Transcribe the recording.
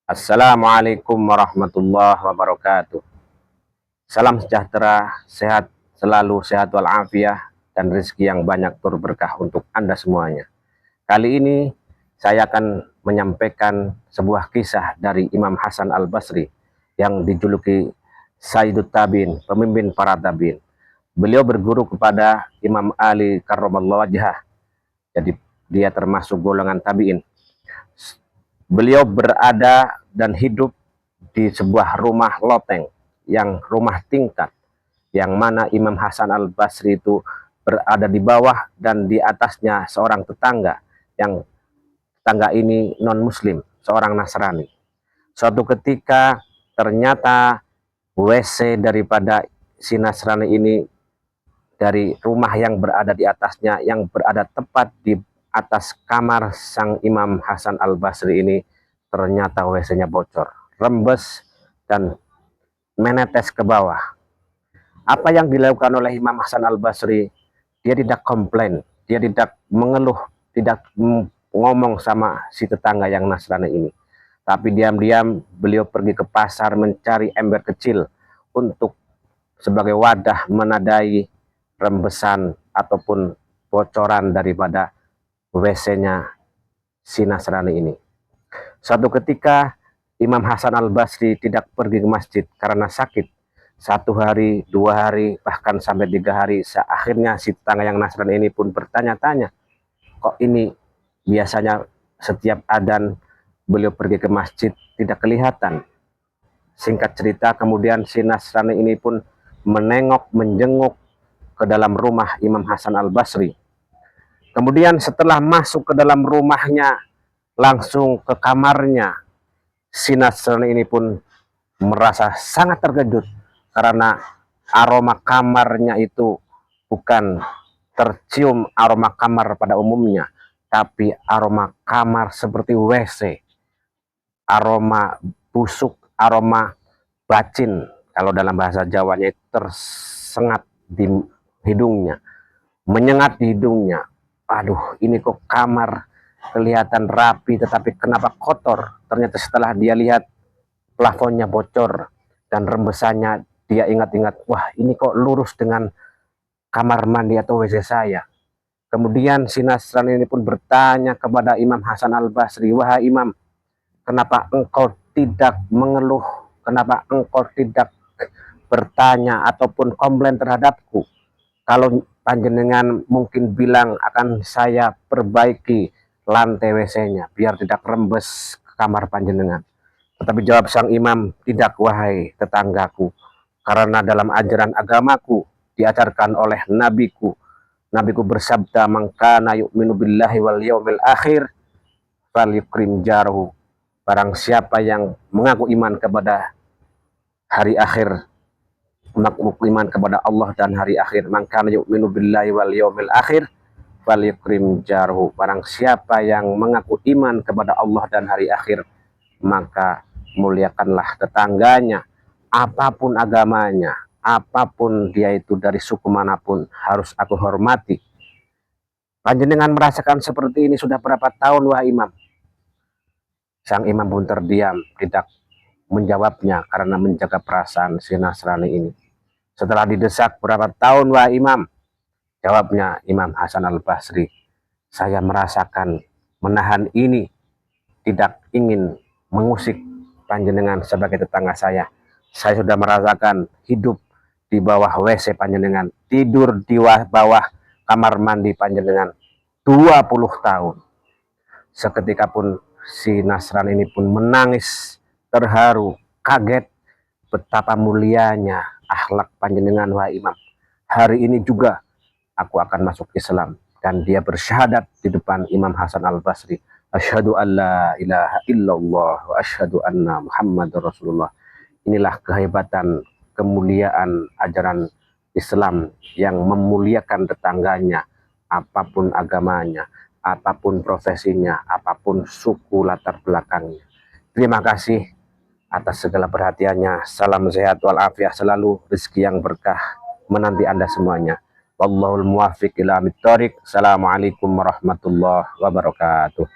Assalamualaikum warahmatullahi wabarakatuh. Salam sejahtera, sehat selalu, sehat walafiat, dan rezeki yang banyak berberkah untuk Anda semuanya. Kali ini saya akan menyampaikan sebuah kisah dari Imam Hasan Al-Basri yang dijuluki Sayyidut Tabi'in, pemimpin para tabi'in. Beliau berguru kepada Imam Ali karramallahu wajhah. Jadi dia termasuk golongan tabi'in. Beliau berada dan hidup di sebuah rumah loteng, yang rumah tingkat, yang mana Imam Hasan Al-Basri itu berada di bawah dan di atasnya seorang tetangga, yang tetangga ini non-muslim, seorang Nasrani. Suatu ketika ternyata WC daripada si Nasrani ini, dari rumah yang berada di atasnya, yang berada tepat di atas kamar sang Imam Hasan Al-Basri ini, ternyata WC-nya bocor, rembes, dan menetes ke bawah. Apa yang dilakukan oleh Imam Hasan Al-Basri? Dia tidak komplain, dia tidak mengeluh, tidak ngomong sama si tetangga yang Nasrani ini. Tapi diam-diam beliau pergi ke pasar mencari ember kecil untuk sebagai wadah menadai rembesan ataupun bocoran daripada WC-nya si Nasrani ini. Suatu ketika Imam Hasan Al-Basri tidak pergi ke masjid karena sakit. 1 hari, 2 hari, bahkan sampai 3 hari. Akhirnya si tetangga yang Nasrani ini pun bertanya-tanya, kok ini biasanya setiap adzan beliau pergi ke masjid tidak kelihatan. Singkat cerita, kemudian si Nasrani ini pun menengok, menjenguk ke dalam rumah Imam Hasan Al-Basri. Kemudian setelah masuk ke dalam rumahnya, langsung ke kamarnya, si Nasrani ini pun merasa sangat terkejut karena aroma kamarnya itu bukan tercium aroma kamar pada umumnya, tapi aroma kamar seperti WC, aroma busuk, aroma bacin, kalau dalam bahasa Jawanya itu tersengat di hidungnya, menyengat di hidungnya. Aduh, ini kok kamar kelihatan rapi tetapi kenapa kotor? Ternyata setelah dia lihat plafonnya bocor dan rembesannya, dia ingat-ingat, wah ini kok lurus dengan kamar mandi atau WC saya. Kemudian si Nasrani ini pun bertanya kepada Imam Hasan Al-Basri, wahai Imam, kenapa engkau tidak mengeluh, kenapa engkau tidak bertanya ataupun komplain terhadapku? Kalau panjenengan mungkin bilang akan saya perbaiki lantai WC-nya biar tidak rembes ke kamar panjenengan. Tetapi jawab sang imam, tidak wahai tetanggaku, karena dalam ajaran agamaku diajarkan oleh nabiku. Nabiku bersabda, "Mangkana yu'minu billahi wal yaumil akhir falyukrim jarhu." Barang siapa yang mengaku iman kepada hari akhir, mengaku iman kepada Allah dan hari akhir, mangkana yu'minu billahi wal yaumil akhir falyukrim jarhu. Barang siapa yang mengaku iman kepada Allah dan hari akhir, maka muliakanlah tetangganya, apapun agamanya, apapun dia itu dari suku manapun, harus aku hormati. Panjenengan merasakan seperti ini sudah berapa tahun, wahai imam? Sang imam pun terdiam, tidak menjawabnya karena menjaga perasaan si Nasrani ini. Setelah didesak, berapa tahun, wahai imam? Jawabnya Imam Hasan Al-Basri, saya merasakan menahan ini, tidak ingin mengusik panjenengan sebagai tetangga saya. Saya sudah merasakan hidup di bawah WC panjenengan, tidur di bawah kamar mandi panjenengan 20 tahun. Seketika pun si Nasrani ini pun menangis, terharu, kaget betapa mulianya akhlak panjenengan, wahai imam. Hari ini juga aku akan masuk Islam. Dan dia bersyahadat di depan Imam Hasan Al-Basri, asyhadu an la ilaha illallah wa asyhadu anna Muhammadar Rasulullah. Inilah kehebatan, kemuliaan ajaran Islam yang memuliakan tetangganya, apapun agamanya, apapun profesinya, apapun suku latar belakangnya. Terima kasih atas segala perhatiannya. Salam sehat walafiat selalu, rezeki yang berkah menanti Anda semuanya. Wallahul muwaffiq ila aqwamit thoriq. Assalamualaikum warahmatullahi wabarakatuh.